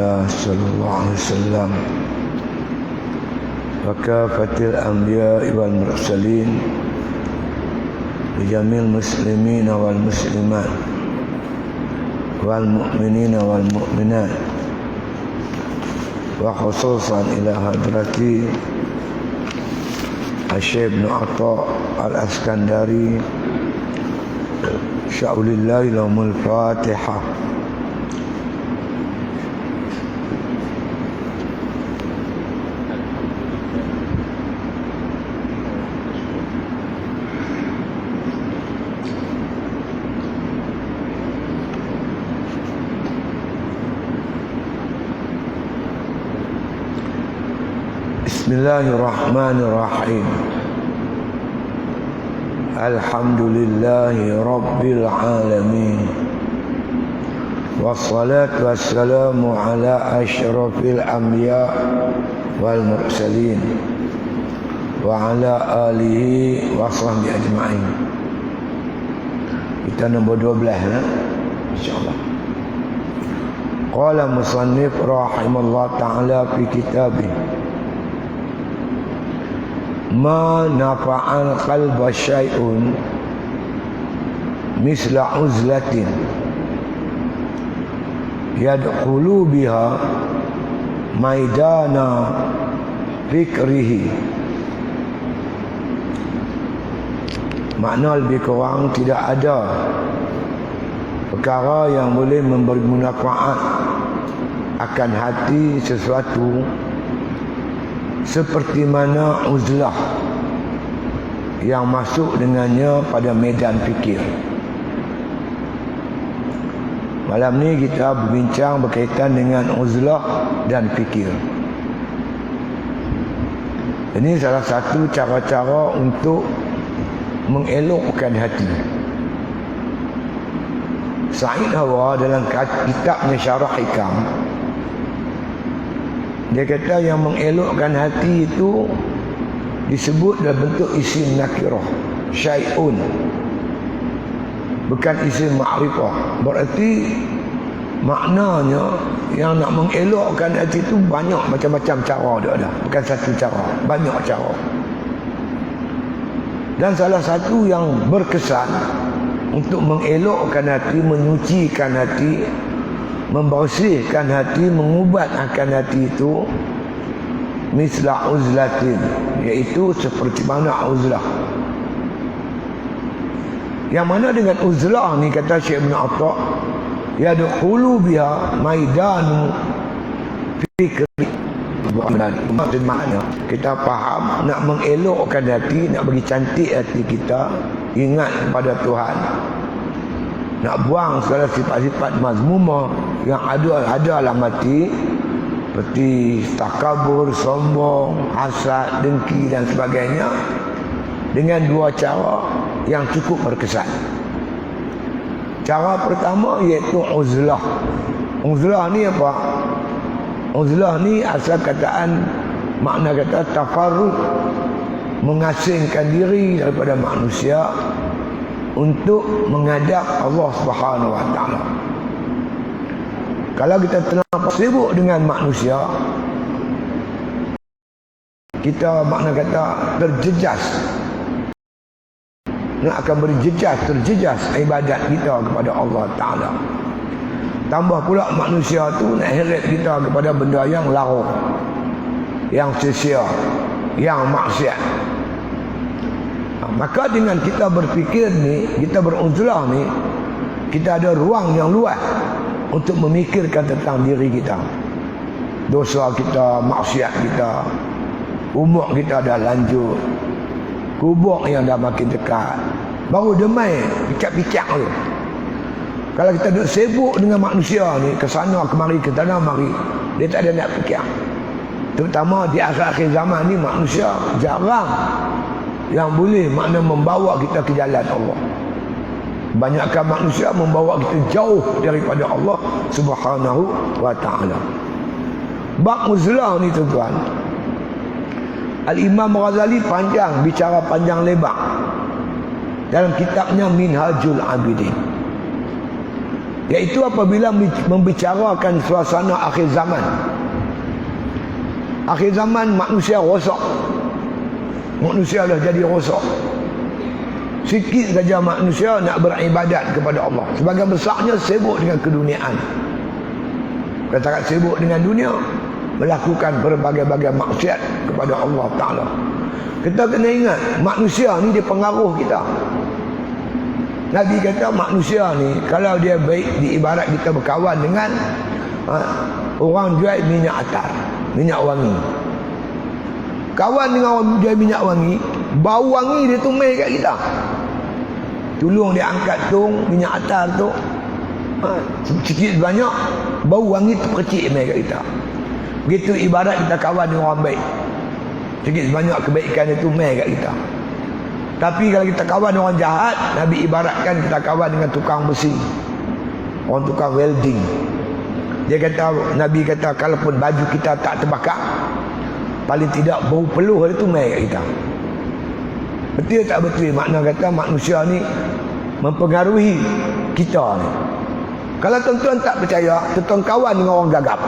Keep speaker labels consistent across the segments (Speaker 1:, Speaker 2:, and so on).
Speaker 1: الله صلى الله عليه وسلم وكافة الأنبياء والمرسلين لجميع المسلمين والمسلمات والمؤمنين والمؤمنات وخصوصا إلى حضرة الشيخ بن عطاء الأسكندري شاء الله لهم الفاتحة. Bismillahirrahmanirrahim. Alhamdulillahi Rabbil Alamin. Wassalatu wassalamu ala asyrafil anbiya wal mursalin wa ala alihi wa sahbihi ajma'in. Kita nombor 12 insyaAllah. Qala musannif rahimahullah ta'ala fi kitabih ma nafa'al qalba syai'un misla uzlatin yadkhulu biha maidana fikrihi. Makna lebih kurang tidak ada perkara yang boleh memberi manfaat akan hati sesuatu seperti mana uzlah yang masuk dengannya pada medan fikir. Malam ni kita berbincang berkaitan dengan uzlah dan fikir. Ini salah satu cara-cara untuk mengelokkan hati. Said Hawa dalam kitabnya Syarah Hikam, dia kata yang mengelokkan hati itu disebut dalam bentuk isim nakirah, syai'un, bukan isim ma'rifah. Berarti maknanya yang nak mengelokkan hati itu banyak macam-macam cara dia ada, bukan satu cara, banyak cara. Dan salah satu yang berkesan untuk mengelokkan hati, menyucikan hati, membersihkan hati, mengubatkan hati itu misla uzlatin, iaitu seperti mana uzlah. Yang mana dengan uzlah ni kata Syekh Ibn Atta' yadkhulu biha maidanu fikri. Maknanya kita faham nak mengelokkan hati, nak bagi cantik hati kita, ingat kepada Tuhan, nak buang segala sifat-sifat mazmumah yang ada dalam hati, seperti takabur, sombong, hasad, dengki dan sebagainya, dengan dua cara yang cukup berkesan. Cara pertama iaitu uzlah. Uzlah ni apa? Uzlah ni asal kataan, makna kata tafarruq, mengasingkan diri daripada manusia untuk menghadap Allah Subhanahu wa taala. Kalau kita terlalu sibuk dengan manusia, kita makna kata terjejas, nak akan terjejas ibadat kita kepada Allah Taala. Tambah pula manusia tu nak heret kita kepada benda yang larut, yang sia-sia, yang maksiat. Maka dengan kita berfikir ni, kita beruzlah ni, kita ada ruang yang luas untuk memikirkan tentang diri kita, dosa kita, maksiat kita, umur kita dah lanjut, kubur yang dah makin dekat, baru demai picak-picak tu. Kalau kita duduk sibuk dengan manusia ni, ke sana kemari, ke sana mari, dia tak ada nak fikir. Terutama di akhir-akhir zaman ni, manusia jarang yang boleh makna membawa kita ke jalan Allah. Banyakkan manusia membawa kita jauh daripada Allah Subhanahu wa ta'ala. Bab uzlah ni tuan-tuan, Al-Imam Ghazali panjang, bicara panjang lebar dalam kitabnya Minhajul Abidin. Iaitu apabila membicarakan suasana akhir zaman. Akhir zaman manusia rosak. Manusia dah jadi rosak. Sikit saja manusia nak beribadat kepada Allah. Sebagian besarnya sibuk dengan keduniaan. Katakan sibuk dengan dunia, melakukan berbagai-bagai maksiat kepada Allah Ta'ala. Kita kena ingat, manusia ni dia pengaruh kita. Nabi kata manusia ni kalau dia baik, diibarat kita berkawan dengan orang jual minyak atar, minyak wangi. Kawan dengan orang jual minyak wangi, bau wangi dia tumai kat kita. Tolong dia angkat tu minyak atar tu, sikit banyak bau wangi tu kecil mai kat kita. Begitu ibarat kita kawan dengan orang baik, sikit banyak kebaikan itu mai kat kita. Tapi kalau kita kawan dengan orang jahat, Nabi ibaratkan kita kawan dengan tukang besi, orang tukang welding. Dia kata, Nabi kata, kalaupun baju kita tak terbakar, paling tidak bau peluh itu mai kat kita. Betul tak betul? Makna kata manusia ni mempengaruhi kita ni. Kalau tuan-tuan tak percaya, tuan-tuan kawan dengan orang gagap.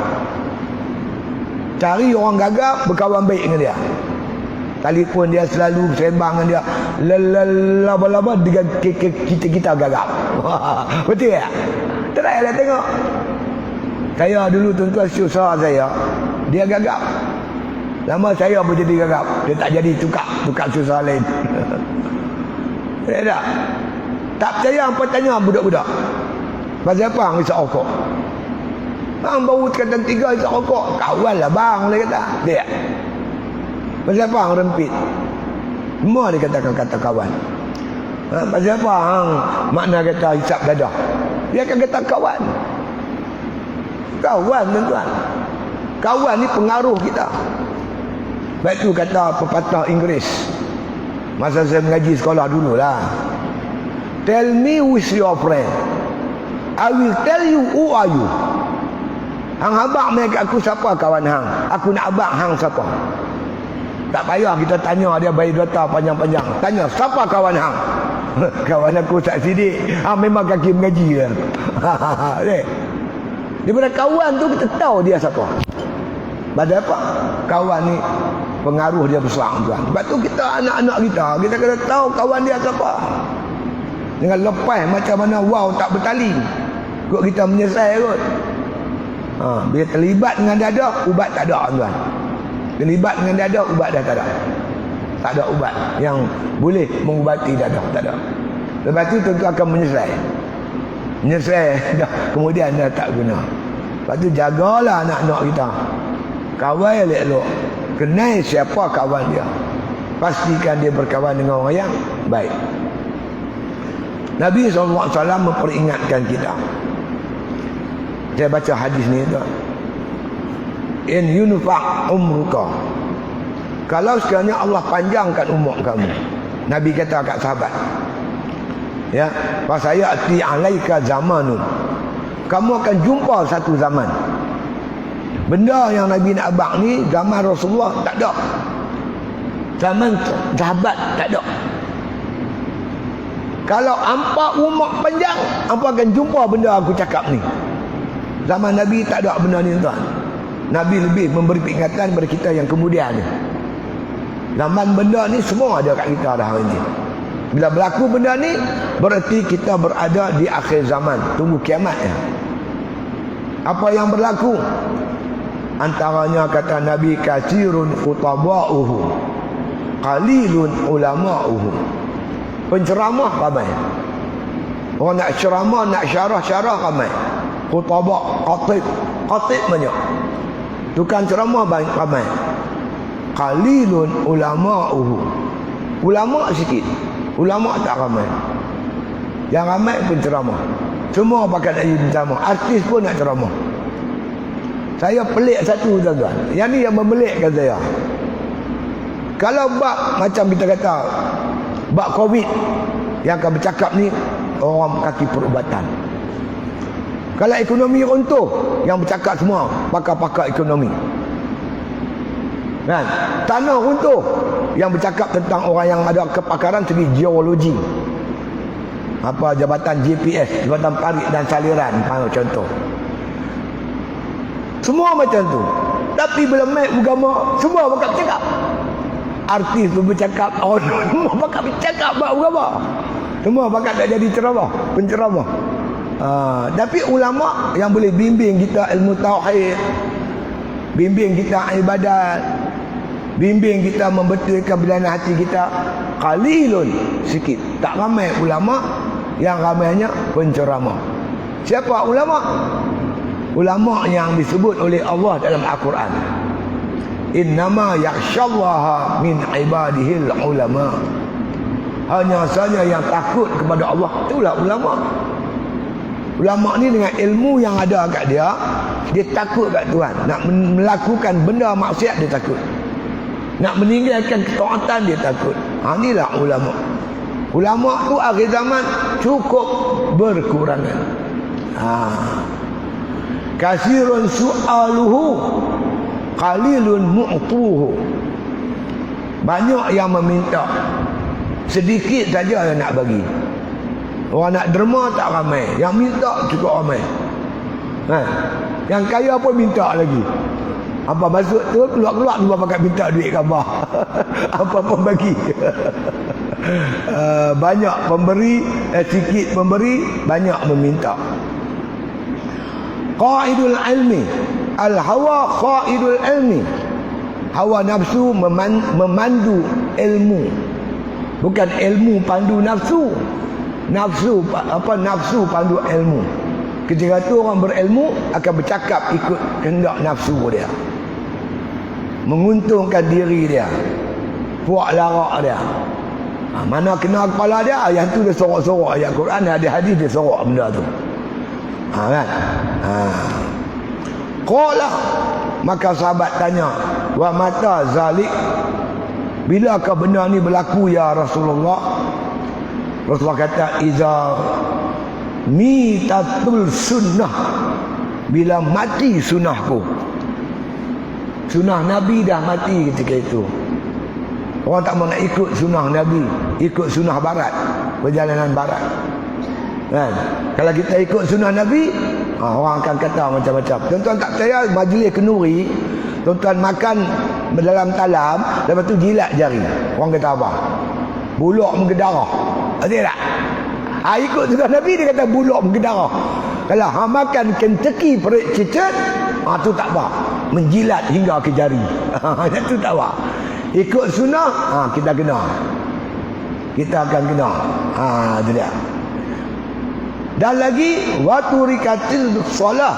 Speaker 1: Cari orang gagap, berkawan baik dengan dia. Telefon dia selalu sembang dengan dia. Laba-laba dengan kita gagap. Betul tak? Try lah tengok. Saya dulu tuan-tuan susah saya, dia gagap. Lama saya pun jadi gagap. Dia tak jadi tukar susah lain. Tak? Tak percaya apa tanya budak-budak. Pasal apa hang isap rokok? Bang baru kata 3 isap rokok. Kawan lah bang, dia kata. Dia. Pasal apa hang rempit? Semua dia kata kawan. Pasal apa hang makna kata hisap dadah? Dia akan kata kawan. Kawan tuan-tuan. Kawan ni pengaruh kita. Baik tu kata pepatah Inggeris. Masa saya mengaji sekolah dululah. Tell me who is your friend, I will tell you who are you. Hang habaq mai kat aku siapa kawan hang. Aku nak habaq hang siapa. Tak payah kita tanya dia bagi data panjang-panjang. Tanya siapa kawan hang. Kawan aku Ustaz Sidik. Memang kaki mengaji dia. Daripada kawan tu kita tahu dia siapa. Pada apa? Kawan ni pengaruh dia besar tuan. Sebab tu kita anak-anak kita kena tahu kawan dia siapa. Dengan lepas macam mana wow tak bertali, kok kita menyesal kot. Bila terlibat dengan dada, ubat tak ada tuan. Terlibat dengan dada, ubat dah tak ada. Tak ada ubat yang boleh mengubati dada, tak ada. Lepas tu tentu akan menyesal. Menyesal dah, kemudian dah tak guna. Lepas tu jagalah anak-anak kita. Kawan elok-elok. Kenal siapa kawan dia. Pastikan dia berkawan dengan orang yang baik. Nabi SAW memperingatkan kita. Saya baca hadis ni tuan. In yunfa' umruka. Kalau sekiranya Allah panjangkan umur kamu. Nabi kata kat sahabat. Ya, fasayati alaika zamanun. Kamu akan jumpa satu zaman. Benda yang Nabi nak abang ni zaman Rasulullah tak ada. Zaman sahabat tak ada. Kalau hampa umur panjang, hampa akan jumpa benda aku cakap ni. Zaman Nabi tak ada benda ni tuan. Nabi lebih memberi peringatan kepada kita yang kemudian ni. Zaman benda ni semua ada kat kita dah hari ni. Bila berlaku benda ni, berarti kita berada di akhir zaman. Tunggu kiamat ya. Apa yang berlaku? Antaranya kata Nabi, katsirun khutaba'uhu, qalilun ulama'uhu. Penceramah ramai. Orang nak ceramah, nak syarah ramai. Khutaba', khatib banyak. Tukang ceramah banyak ramai. Qalilun ulama'uhu. Ulama sikit. Ulama tak ramai. Yang ramai penceramah. Semua pakai nak jadi ceramah. Artis pun nak ceramah. Saya pelik satu tuan-tuan. Yang ni yang memelikkan saya. Kalau bab macam kita kata bab COVID yang akan bercakap ni orang kaki perubatan. Kalau ekonomi runtuh, yang bercakap semua pakar-pakar ekonomi. Kan? Tanah runtuh, yang bercakap tentang orang yang ada kepakaran segi geologi. Apa jabatan GPS, jabatan parit dan saliran, contoh. Semua macam tu. Tapi bila mai agama, semua bakal bercakap. Artis pun bercakap, semua bakal bercakap bab agama. Semua bakal tak jadi ceramah, penceramah. Tapi ulama yang boleh bimbing kita ilmu tauhid, bimbing kita ibadat, bimbing kita membetulkan pilihan hati kita, qalilun, sikit. Tak ramai ulama, yang ramainya penceramah. Siapa ulama? Ulama yang disebut oleh Allah dalam Al-Quran. Innama yakhshallaha min ibadihil ulama. Hanya saja yang takut kepada Allah itulah ulama. Ulama ni dengan ilmu yang ada kat dia, dia takut kat Tuhan. Nak melakukan benda maksiat dia takut. Nak meninggalkan ketaatan dia takut. Inilah ulama. Ulama tu akhir zaman cukup berkurangan. Kasirun su'aluhu, qalilun mu'tuhu. Banyak yang meminta, sedikit saja yang nak bagi. Orang nak derma tak ramai, yang minta cukup ramai. Yang kaya pun minta lagi. Apa maksud tu? Keluar-keluar dua pakai minta duit khabar. Apa pun bagi. Banyak pemberi, sikit pemberi, banyak meminta. Qaidul ilmi, al-hawa qaidul ilmi. Hawa nafsu memandu ilmu. Bukan ilmu pandu nafsu. Nafsu pandu ilmu. Ketika tu orang berilmu akan bercakap ikut kehendak nafsu dia, menguntungkan diri dia, puak larak dia. Mana kena kepala dia, yang tu dia sorok-sorok ayat Quran, ada hadis dia sorok benda tu. Kan? Qala, maka sahabat tanya, wa mata zalik, bilakah benda ni berlaku ya Rasulullah? Rasulullah kata, iza mitatul sunnah, bila mati sunnahku. Sunnah Nabi dah mati ketika itu. Orang tak mau nak ikut sunnah Nabi, ikut sunnah barat, perjalanan barat. Kan? Kalau kita ikut sunnah Nabi, orang akan kata macam-macam. Tuan-tuan tak percaya majlis kenduri, tuan-tuan makan dalam talam, lepas tu jilat jari. Orang kata apa? Buluk menggedarah. Ada tak? Ikut sunnah Nabi, dia kata buluk menggedarah. Kalau makan Kentucky perut cicit, tu tak apa, menjilat hingga ke jari. Itu tak apa. Ikut sunnah, kita kena. Kita akan kena. Itu dia. Dan lagi, waktu rikatil solah,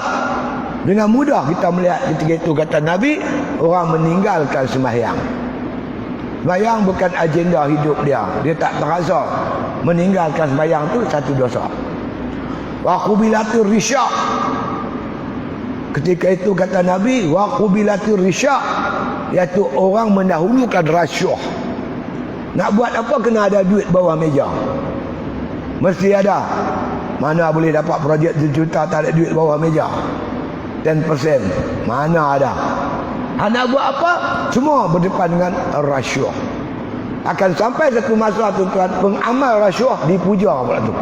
Speaker 1: dengan mudah kita melihat ketika itu kata Nabi, orang meninggalkan sembahyang. Sembahyang bukan agenda hidup dia. Dia tak terasa. Meninggalkan sembahyang tu satu dosa. Wa qubilatur risya'. Ketika itu kata Nabi, wa qubilatur risya', iaitu orang mendahulukan rasyuah. Nak buat apa kena ada duit bawah meja. Mesti ada. Mana boleh dapat projek 1 juta tak ada duit bawah meja? 10%. Mana ada? Nak buat apa? Semua berdepan dengan rasyuah. Akan sampai satu masa tuan-tuan, pengamal rasyuah dipuja pula tu.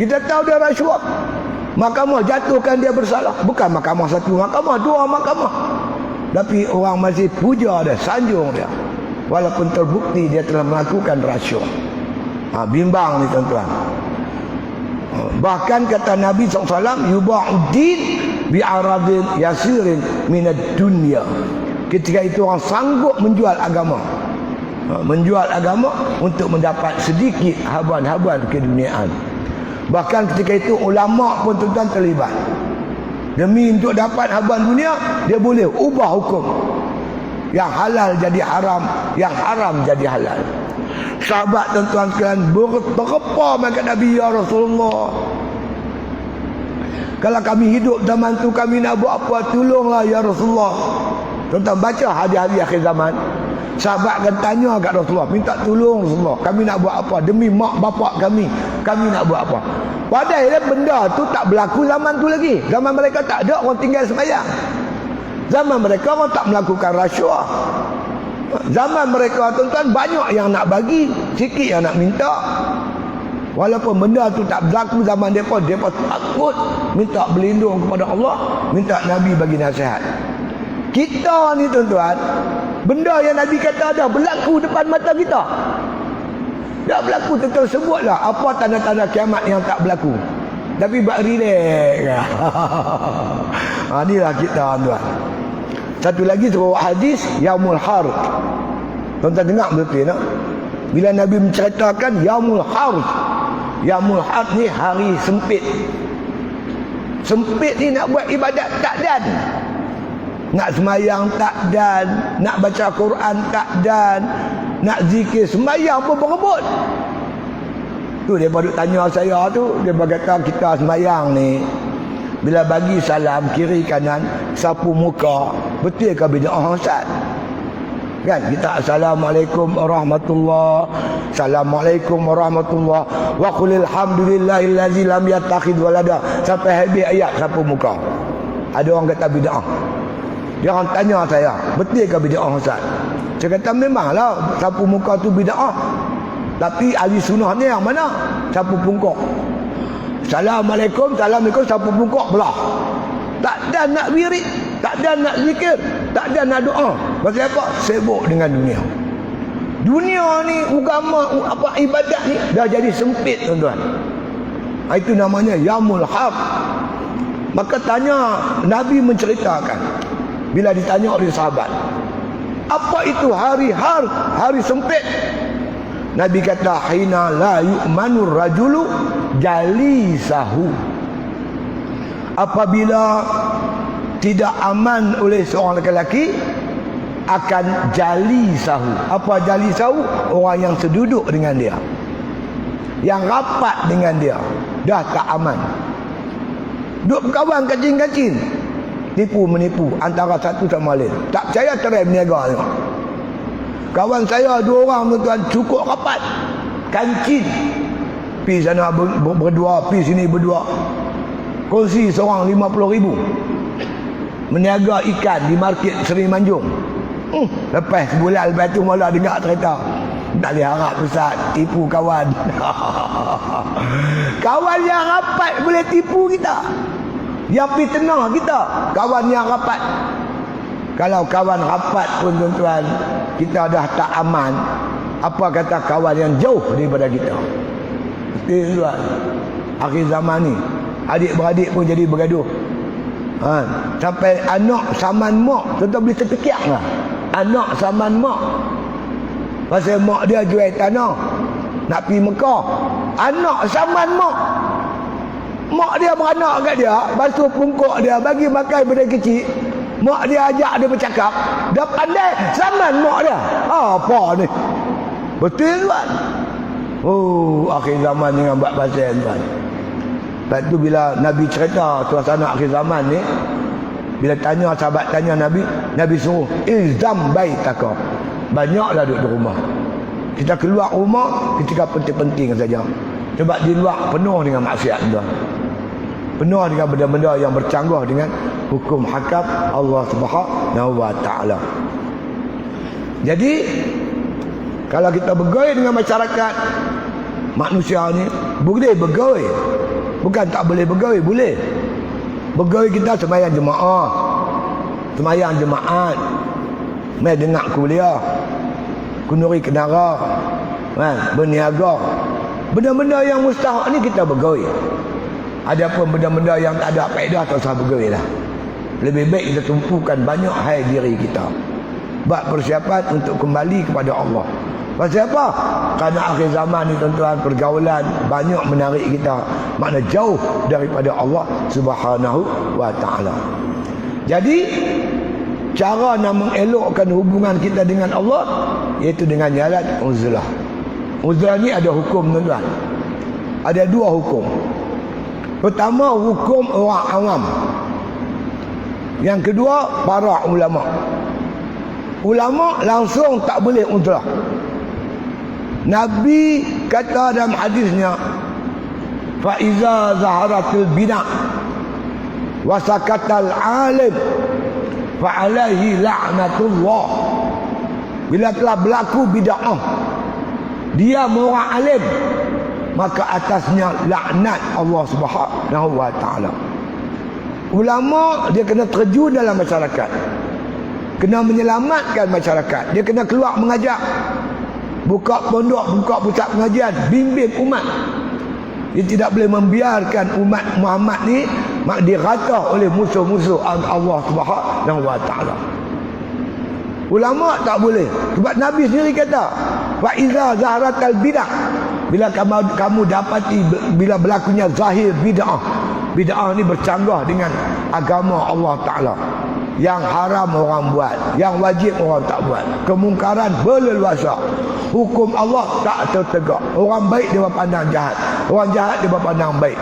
Speaker 1: Kita tahu dia rasyuah. Mahkamah jatuhkan dia bersalah. Bukan mahkamah satu, mahkamah dua mahkamah. Tapi orang masih puja dia, sanjung dia. Walaupun terbukti dia telah melakukan rasyuah. Bimbang ni tuan-tuan. Bahkan kata Nabi SAW, yuba'uddin bi'aradin yasirin minad dunya. Ketika itu orang sanggup menjual agama. Menjual agama untuk mendapat sedikit haban-haban keduniaan. Bahkan ketika itu ulama pun tuan-tuan terlibat. Demi untuk dapat haban dunia, dia boleh ubah hukum. Yang halal jadi haram, yang haram jadi halal. Sahabat tuan-tuan sekalian berapa maka Nabi, ya Rasulullah, kalau kami hidup zaman tu kami nak buat apa, tolonglah ya Rasulullah. Tuan-tuan baca hadis-hadis akhir zaman, sahabat akan tanya kat Rasulullah, minta tolong Rasulullah, kami nak buat apa demi mak bapak kami nak buat apa. Padahal benda tu tak berlaku zaman tu lagi. Zaman mereka tak ada orang tinggal sembahyang. Zaman mereka orang tak melakukan rasyuah. Zaman mereka tuan-tuan banyak yang nak bagi, sikit yang nak minta. Walaupun benda tu tak berlaku zaman mereka takut minta berlindung kepada Allah, minta Nabi bagi nasihat. Kita ni tuan-tuan, benda yang Nabi kata dah berlaku depan mata kita. Dah berlaku, tentu sebutlah apa tanda-tanda kiamat yang tak berlaku. Tapi buat relax. Inilah kita tuan. Satu lagi sebuah hadis Yaumul Harj. Tuan-tuan dengar betul tak? Bila Nabi menceritakan Yaumul Harj. Yaumul Harj ni hari sempit. Sempit ni nak buat ibadat tak dan. Nak semayang tak dan, nak baca Quran tak dan, nak zikir semayang pun berebut. Tu dia baru tanya saya tu, dia berkata kita semayang ni bila bagi salam kiri kanan sapu muka, betul ke bid'ah Ustaz? Kan kita assalamualaikum warahmatullahi, assalamualaikum warahmatullahi wa qulil hamdulillahillazi lam yattakhidh walada sampai habis ayat sapu muka. Ada orang kata bid'ah. Dia orang tanya saya, betul ke bid'ah Ustaz? Saya kata memanglah sapu muka tu bid'ah. Tapi ahli sunnah ni yang mana? Sapu pungkok. Assalamualaikum, assalamualaikum, sapu pungkok belah. Tak ada nak wirid, tak ada nak zikir, tak ada nak doa. Pasal apa? Sibuk dengan dunia. Dunia ni agama apa ibadat ni dah jadi sempit tuan-tuan. Itu namanya Yaumul Harj. Maka tanya, Nabi menceritakan bila ditanya oleh sahabat, apa itu hari harj, hari sempit? Nabi kata hina la yu'manur rajulu jalisahu. Apabila tidak aman oleh seorang lelaki akan jalisahu. Apa jalisahu? Orang yang seduduk dengan dia, yang rapat dengan dia, dah tak aman. Duk kawan kacing-kacing, tipu menipu antara satu sama lain. Tak percaya cerai berniaga tengok. Kawan saya 2 orang tuan-tuan cukup rapat, kancing, pi sana berdua, pi sini berdua, kongsi seorang 50,000 meniaga ikan di market Seri Manjung. Lepas sebulan lepas tu mula dengar cerita, tak boleh harap Ustaz tipu kawan. Kawan yang rapat boleh tipu kita, yang fitnah kita, kawan yang rapat. Kalau kawan rapat pun tuan-tuan kita dah tak aman, apa kata kawan yang jauh daripada kita? Betul tuan. Akhir zaman ni adik-beradik pun jadi bergaduh. Sampai anak saman mak, tuan-tuan boleh tertekiak lah. Anak saman mak, pasal mak dia jual tanah nak pergi Mekah. Anak saman mak, mak dia beranak kat dia, basuh pungkok dia, bagi makan benda kecil. Mak dia ajak dia bercakap, dah pandai saman mak dia. Apa ni? Betul tuan. Akhir zaman dengan buat pasal tuan. Lepas tu bila Nabi cerita suasana akhir zaman ni, bila tanya sahabat tanya Nabi, Nabi suruh ilzam baitaka. Banyaklah duduk di rumah. Kita keluar rumah ketika penting-penting saja. Sebab di luar penuh dengan maksiat tuan. Penuh dengan benda-benda yang bercanggah dengan hukum hakam Allah Subhanahu wa taala. Jadi kalau kita bergaul dengan masyarakat, manusia ni boleh bergaul. Bukan tak boleh bergaul, boleh. Bergaul kita sembahyang jemaah, sembahyang jemaat, mai dengar kuliah, kunuri kenara, berniaga. Benda-benda yang mustahak ni kita bergaul. Adapun benda-benda yang tak ada faedah tak usah bergaul lah. Lebih baik kita tumpukan banyak hai diri kita, buat persiapan untuk kembali kepada Allah. Pasal apa? Kerana akhir zaman ni tuan-tuan, pergaulan banyak menarik kita, makna jauh daripada Allah Subhanahu wa taala. Jadi cara nak mengelokkan hubungan kita dengan Allah iaitu dengan jalan uzlah. Uzlah ni ada hukum tuan-tuan. Ada 2 hukum. Pertama hukum orang awam. Yang kedua para ulama. Ulama langsung tak boleh uzlah. Nabi kata dalam hadisnya, fa iza zaharatil bina wa sakatal alim fa alaihi la'natullah. Bila telah berlaku bid'ah, dia orang alim, maka atasnya laknat Allah Subhanahu wa taala. Ulama dia kena terjun dalam masyarakat, kena menyelamatkan masyarakat, dia kena keluar mengajar, buka pondok, buka pusat pengajian, bimbing umat. Dia tidak boleh membiarkan umat Muhammad ni dirata oleh musuh-musuh Allah Subhanahu wa taala. Ulama tak boleh. Sebab Nabi sendiri kata, "Fa iza zaharatal bid'ah." Bila kamu dapati bila berlakunya zahir bid'ah. Bid'ah ni bercanggah dengan agama Allah Taala. Yang haram orang buat, yang wajib orang tak buat. Kemungkaran berleluasa. Hukum Allah tak tertegak. Orang baik dia berpandang jahat, orang jahat dia berpandang baik.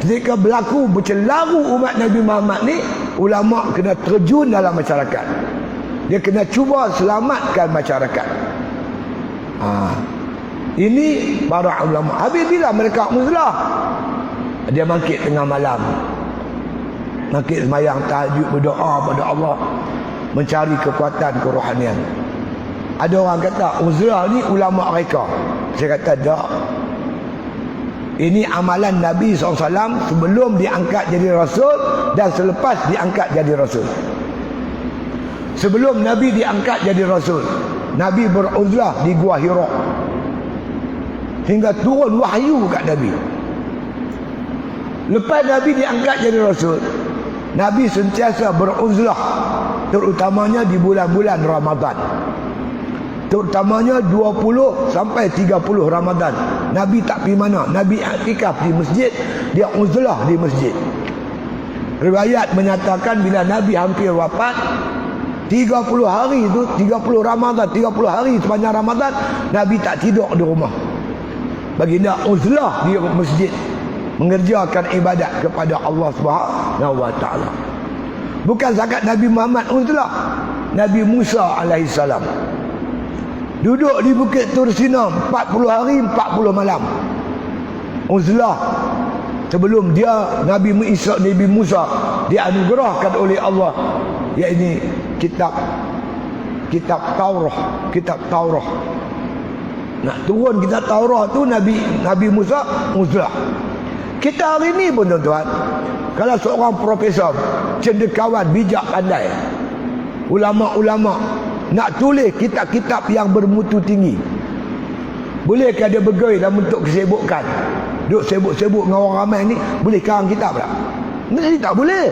Speaker 1: Ketika berlaku bercelaru umat Nabi Muhammad ni, ulama kena terjun dalam masyarakat. Dia kena cuba selamatkan masyarakat. Ini para ulama. Habis bila mereka uzlah, dia bangkit tengah malam, bangkit sembahyang tahajud, berdoa pada Allah, mencari kekuatan kerohanian. Ada orang kata uzlah ni ulama mereka. Saya kata tak. Ini amalan Nabi SAW sebelum diangkat jadi Rasul dan selepas diangkat jadi Rasul. Sebelum Nabi diangkat jadi Rasul, Nabi beruzlah di Gua Hira hingga turun wahyu kat Nabi. Lepas Nabi diangkat jadi Rasul, Nabi sentiasa beruzlah, terutamanya di bulan-bulan Ramadan. Terutamanya 20 sampai 30 Ramadan. Nabi tak pergi mana. Nabi iktikaf di masjid, dia uzlah di masjid. Riwayat menyatakan bila Nabi hampir wafat, 30 hari itu, 30 Ramadan, 30 hari sepanjang Ramadan, Nabi tak tidur di rumah. Baginda uzlah di masjid, mengerjakan ibadat kepada Allah Subhanahu wa taala. Bukan zakat Nabi Muhammad uzlah. Nabi Musa alaihissalam duduk di Bukit Tur Sina 40 hari 40 malam. Uzlah. Sebelum dia Nabi Musa dianugerahkan oleh Allah, iaitu kitab Taurah. Nak turun kitab Taurah tu Nabi Musa uzlah. Kita hari ni pun tuan-tuan, kalau seorang profesor, cendekiawan, bijak, pandai, ulama-ulama nak tulis kitab-kitab yang bermutu tinggi, bolehkah dia bergaul dalam bentuk kesibukan? Duk sibuk-sibuk dengan orang ramai ni, boleh karang kitab tak? Ini tak boleh.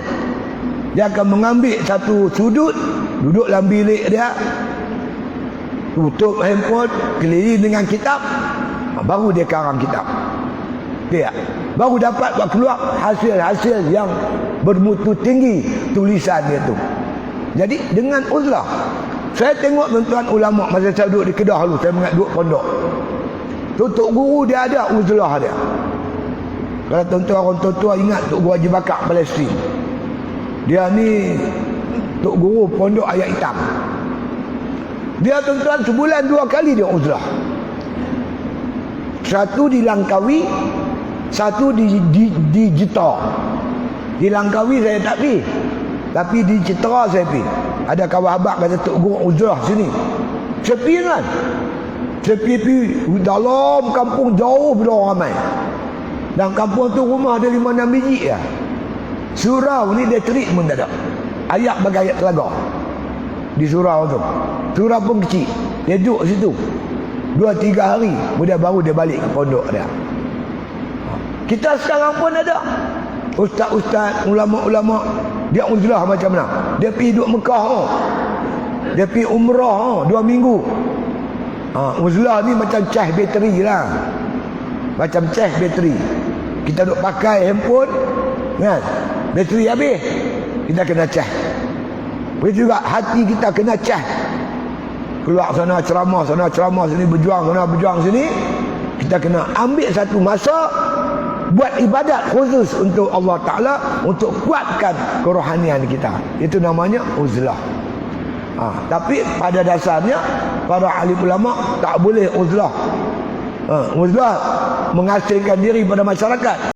Speaker 1: Dia akan mengambil satu sudut, duduk dalam bilik dia, tutup handphone, keliling dengan kitab, baru dia karang kitab. Dia baru dapat keluar hasil-hasil yang bermutu tinggi tulisan dia tu. Jadi dengan uzlah. Saya tengok tuan-tuan ulama masa saya duduk di Kedah dulu, saya duduk pondok. Tok guru dia ada uzlah dia. Kalau tuan-tuan orang tua-tua ingat Tok Guru Haji Bakar Palestin, dia ni Tok Guru Pondok Ayat Hitam. Dia tuan-tuan sebulan 2 kali dia uzlah. Satu di Langkawi, satu di Jita. Di Langkawi saya tak pergi, tapi di Citra saya pergi. Ada kawan abang kata Tok Guru uzlah sini. Sepi kan? Sepi dalam kampung, jauh pada orang ramai. Dan kampung tu rumah ada 5-6 biji ya. Surau ni dia treatment tak ada. Ayat bagai ayat telaga di surau tu. Surau pun kecil. Dia duduk situ 2-3 hari, kemudian baru dia balik ke pondok dia. Kita sekarang pun ada ustaz-ustaz, ulama-ulama, dia uzlah macam mana? Dia pergi duduk Mekah, dia pergi umrah 2 minggu. Uzlah ni macam cas bateri lah. Macam cas bateri. Kita duk pakai handphone kan, bateri habis, kita kena cas. Begitu juga hati kita kena cas. Keluar sana ceramah, sini berjuang, sana berjuang sini. Kita kena ambil satu masa buat ibadat khusus untuk Allah Ta'ala, untuk kuatkan kerohanian kita. Itu namanya uzlah. Tapi pada dasarnya para alim ulama tak boleh uzlah. Uzlah mengasingkan diri pada masyarakat.